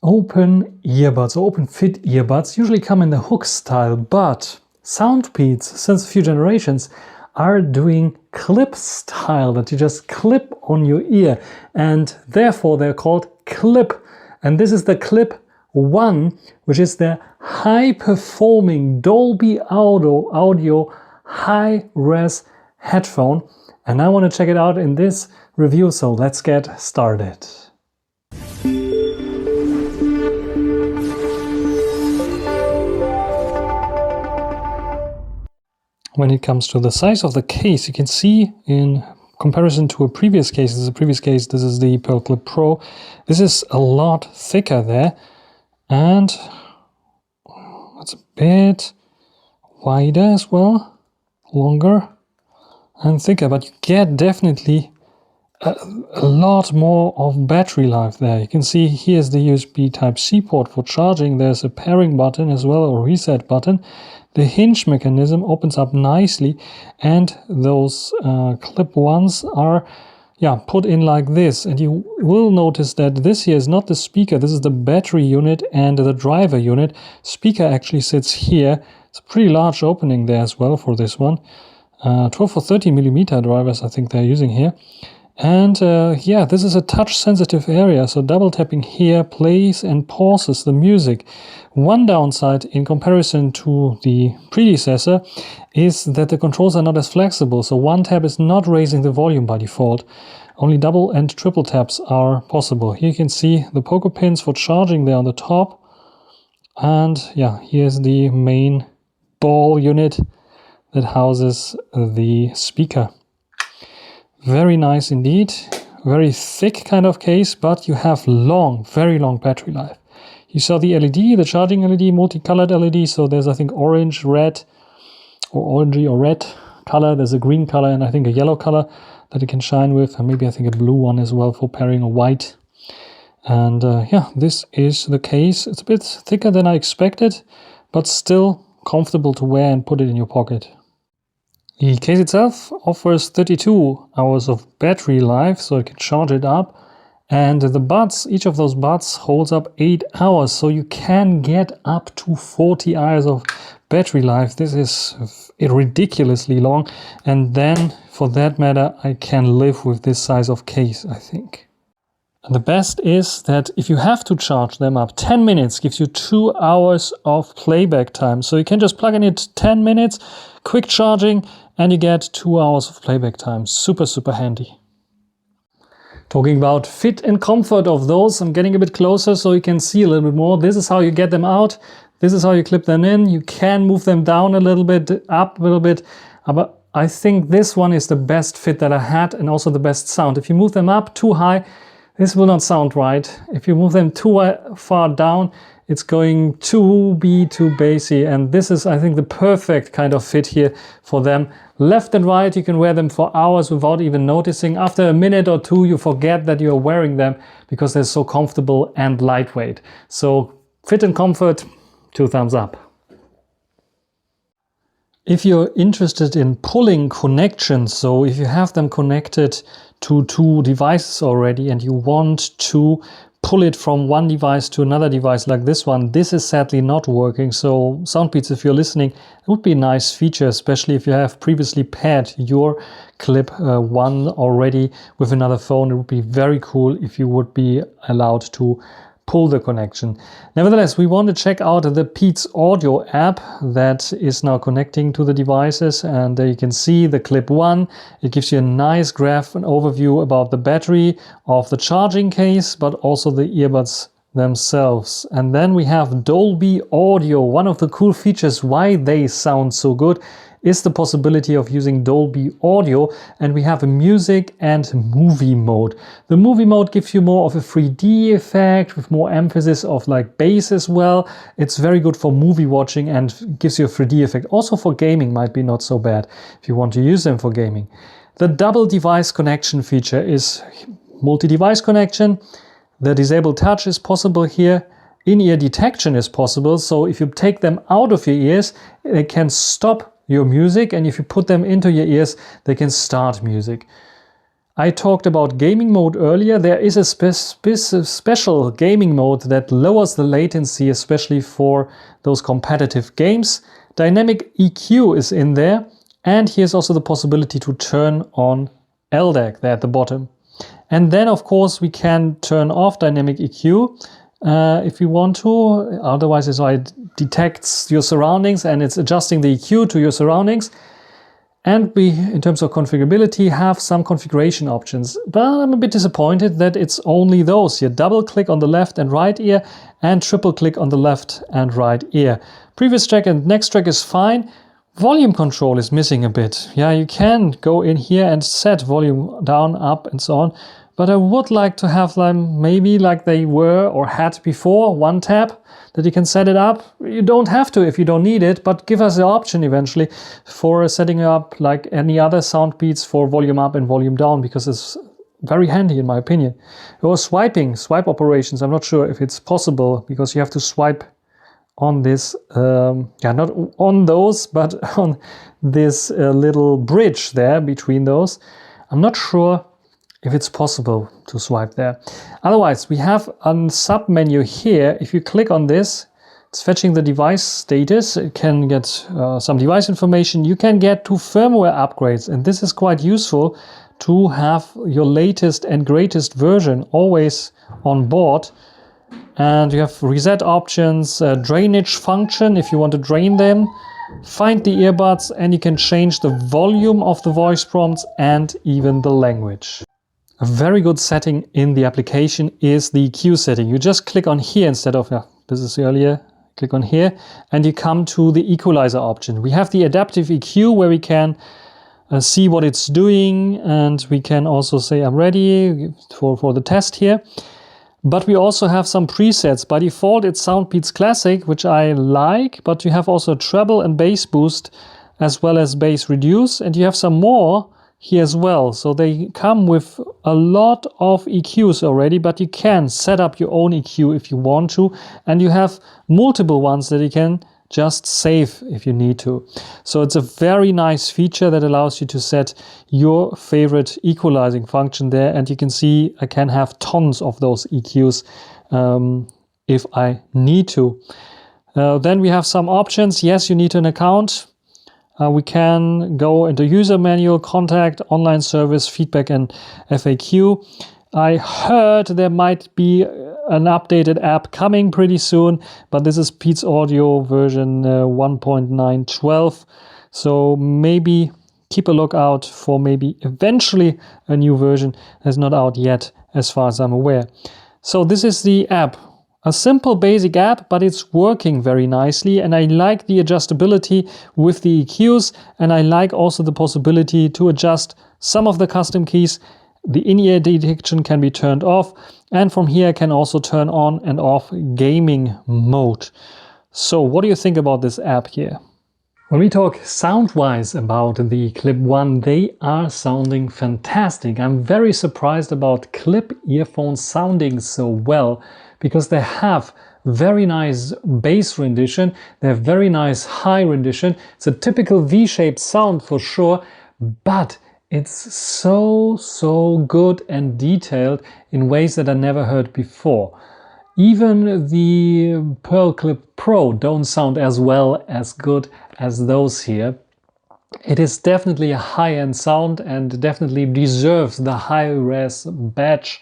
Open earbuds or open fit earbuds usually come in the hook style, but Soundpeats, since a few generations, are doing clip style, that you just clip on your ear, and therefore they're called Clip. And this is the Clip 1, which is the high-performing Dolby Audio high-res headphone. And I want to check it out in this review, so let's get started. When it comes to the size of the case, you can see in comparison to a previous case, this is the Pearl Clip Pro, this is a lot thicker there, and it's a bit wider as well, longer and thicker, but you get definitely a lot more of battery life there. You can see here's the USB Type-C port for charging. There's a pairing button as well, or reset button. The hinge mechanism opens up nicely, and those clip ones are put in like this. And you will notice that this here is not the speaker, this is the battery unit and the driver unit. Speaker actually sits here. It's a pretty large opening there as well for this one. 12 or 30 millimeter drivers I think they're using here. And this is a touch sensitive area, so double tapping here plays and pauses the music. One downside in comparison to the predecessor is that the controls are not as flexible, so one tap is not raising the volume by default. Only double and triple taps are possible. Here you can see the poker pins for charging there on the top. And here's the main ball unit that houses the speaker. Very nice indeed, very thick kind of case, but you have very long battery life. You saw the LED, the charging LED, multicolored LED, so there's I think orange, red, or orangey or red color, there's a green color and I think a yellow color that it can shine with, and maybe I think a blue one as well for pairing a white. And this is the case. It's a bit thicker than I expected, but still comfortable to wear and put it in your pocket. The case itself offers 32 hours of battery life, so you can charge it up. And the buds, each of those buds holds up 8 hours, so you can get up to 40 hours of battery life. This is ridiculously long. And then, for that matter, I can live with this size of case, I think. And the best is that if you have to charge them up, 10 minutes gives you 2 hours of playback time. So you can just plug in it 10 minutes, quick charging, and you get 2 hours of playback time. Super, super handy. Talking about fit and comfort of those, I'm getting a bit closer so you can see a little bit more. This is how you get them out. This is how you clip them in. You can move them down a little bit, up a little bit. But I think this one is the best fit that I had and also the best sound. If you move them up too high, this will not sound right. If you move them too far down, it's going to be too bassy. And this is, I think, the perfect kind of fit here for them. Left and right, you can wear them for hours without even noticing. After a minute or two, you forget that you're wearing them because they're so comfortable and lightweight. So fit and comfort, 2 thumbs up. If you're interested in pulling connections, so if you have them connected to 2 devices already and you want to pull it from one device to another device like this one, this is sadly not working. So Soundpeats, if you're listening, it would be a nice feature, especially if you have previously paired your Clip 1 already with another phone. It would be very cool if you would be allowed to pull the connection. Nevertheless, we want to check out the Peats Audio app that is now connecting to the devices, and there you can see the Clip 1. It gives you a nice graph, an overview about the battery of the charging case, but also the earbuds themselves. And then we have Dolby Audio. One of the cool features why they sound so good is the possibility of using Dolby Audio, and we have a music and movie mode. The movie mode gives you more of a 3D effect with more emphasis of like bass as well. It's very good for movie watching and gives you a 3D effect. Also for gaming might be not so bad if you want to use them for gaming. The double device connection feature is multi-device connection. The disabled touch is possible here. In-ear detection is possible, so if you take them out of your ears, they can stop your music, and if you put them into your ears, they can start music. I talked about gaming mode earlier. There is a special gaming mode that lowers the latency, especially for those competitive games. Dynamic EQ is in there, and here's also the possibility to turn on LDAC there at the bottom. And then, of course, we can turn off dynamic EQ if we want to. Otherwise, it detects your surroundings and it's adjusting the EQ to your surroundings. And we, in terms of configurability, have some configuration options. But I'm a bit disappointed that it's only those here. Double click on the left and right ear and triple click on the left and right ear. Previous track and next track is fine. Volume control is missing a bit. Yeah, you can go in here and set volume down, up, and so on. But I would like to have them maybe like they were or had before, one tap, that you can set it up. You don't have to if you don't need it, but give us the option eventually for setting up like any other Soundpeats for volume up and volume down, because it's very handy in my opinion. Or swipe operations, I'm not sure if it's possible, because you have to swipe on this, not on those, but on this little bridge there between those. I'm not sure if it's possible to swipe there. Otherwise, we have a sub-menu here. If you click on this, it's fetching the device status. It can get some device information. You can get to firmware upgrades, and this is quite useful to have your latest and greatest version always on board. And you have reset options, drainage function if you want to drain them, find the earbuds, and you can change the volume of the voice prompts and even the language. A very good setting in the application is the EQ setting. You just click on here instead of, this is earlier, click on here, and you come to the equalizer option. We have the adaptive EQ where we can see what it's doing, and we can also say I'm ready for the test here. But we also have some presets. By default, it's Soundpeats Classic, which I like, but you have also treble and bass boost, as well as bass reduce, and you have some more here as well. So they come with a lot of EQs already, but you can set up your own EQ if you want to, and you have multiple ones that you can just save if you need to. So it's a very nice feature that allows you to set your favorite equalizing function there, and you can see I can have tons of those EQs if I need to. Then we have some options. Yes, you need an account. We can go into user manual, contact, online service, feedback, and FAQ. I heard there might be an updated app coming pretty soon, but this is Peats Audio version 1.912. So maybe keep a lookout for maybe eventually a new version that's not out yet, as far as I'm aware. So this is the app. A simple basic app, but it's working very nicely, and I like the adjustability with the EQs, and I like also the possibility to adjust some of the custom keys. The in-ear detection can be turned off, and from here I can also turn on and off gaming mode. So what do you think about this app here? When we talk sound-wise about the Clip 1, they are sounding fantastic. I'm very surprised about Clip earphones sounding so well, because they have very nice bass rendition, they have very nice high rendition. It's a typical V-shaped sound for sure, but it's so good and detailed in ways that I never heard before. Even the Pearl Clip Pro don't sound as well as good as those here. It is definitely a high-end sound and definitely deserves the high-res badge.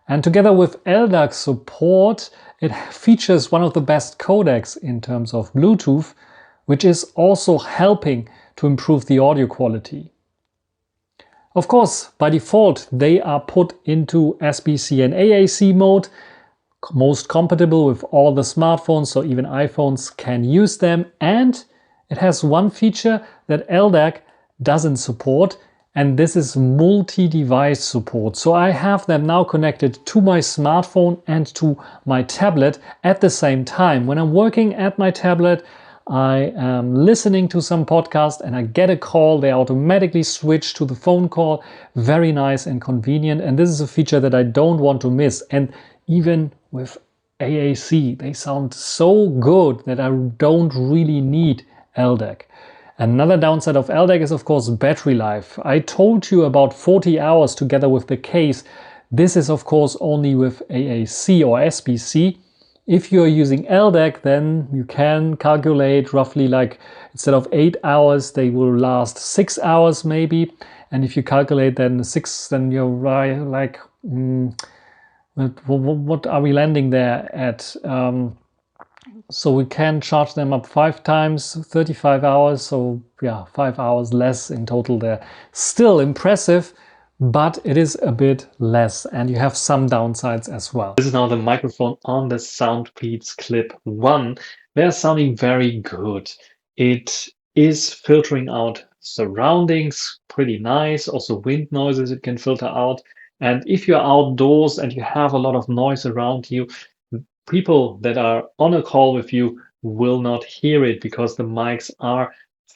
And together with LDAC support, it features one of the best codecs in terms of Bluetooth, which is also helping to improve the audio quality. Of course, by default, they are put into SBC and AAC mode, most compatible with all the smartphones, so even iPhones can use them. And it has one feature that LDAC doesn't support, and this is multi-device support. So I have them now connected to my smartphone and to my tablet at the same time. When I'm working at my tablet, I am listening to some podcast and I get a call, they automatically switch to the phone call. Very nice and convenient. And this is a feature that I don't want to miss. And even with AAC, they sound so good that I don't really need LDAC. Another downside of LDAC is of course battery life. I told you about 40 hours together with the case. This is of course only with AAC or SBC. If you're using LDAC, then you can calculate roughly like instead of 8 hours, they will last 6 hours maybe. And if you calculate then 6, then you're right, like, what are we landing there at? So we can charge them up 5 times, 35 hours. So yeah, 5 hours less in total there. Still impressive, but it is a bit less and you have some downsides as well. This is now the microphone on the Soundpeats Clip 1. They're sounding very good. It is filtering out surroundings pretty nice. Also wind noises it can filter out. And if you're outdoors and you have a lot of noise around you, people that are on a call with you will not hear it because the mics are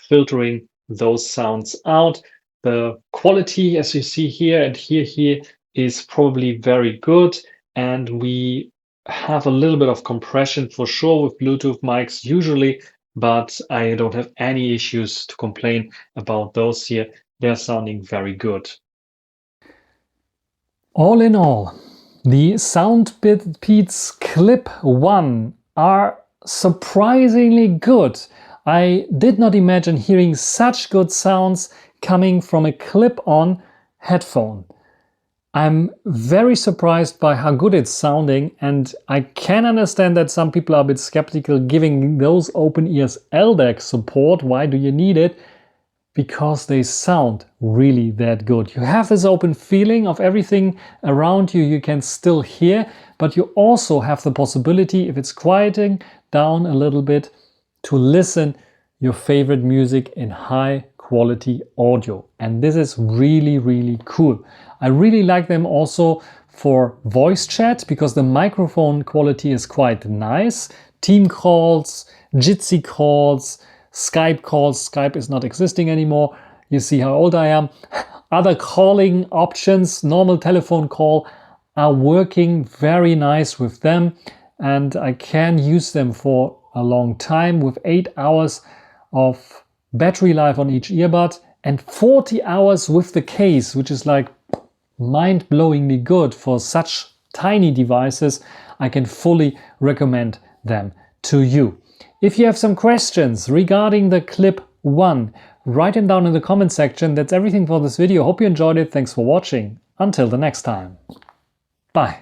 filtering those sounds out. The quality, as you see here and here, is probably very good. And we have a little bit of compression for sure with Bluetooth mics usually, but I don't have any issues to complain about those here. They're sounding very good. All in all, the Soundpeats Clip 1 are surprisingly good. I did not imagine hearing such good sounds coming from a clip-on headphone. I'm very surprised by how good it's sounding, and I can understand that some people are a bit skeptical giving those open ears LDAC support. Why do you need it? Because they sound really that good. You have this open feeling of everything around you you can still hear, but you also have the possibility, if it's quieting down a little bit, to listen your favorite music in high quality audio. And this is really, really cool. I really like them also for voice chat because the microphone quality is quite nice. Team calls, Jitsi calls, Skype calls. Skype is not existing anymore. You see how old I am. Other calling options, normal telephone call, are working very nice with them. And I can use them for a long time with 8 hours of battery life on each earbud and 40 hours with the case, which is like mind-blowingly good for such tiny devices. I can fully recommend them to you. If you have some questions regarding the Clip 1, write them down in the comment section. That's everything for this video. Hope you enjoyed it. Thanks for watching. Until the next time. Bye.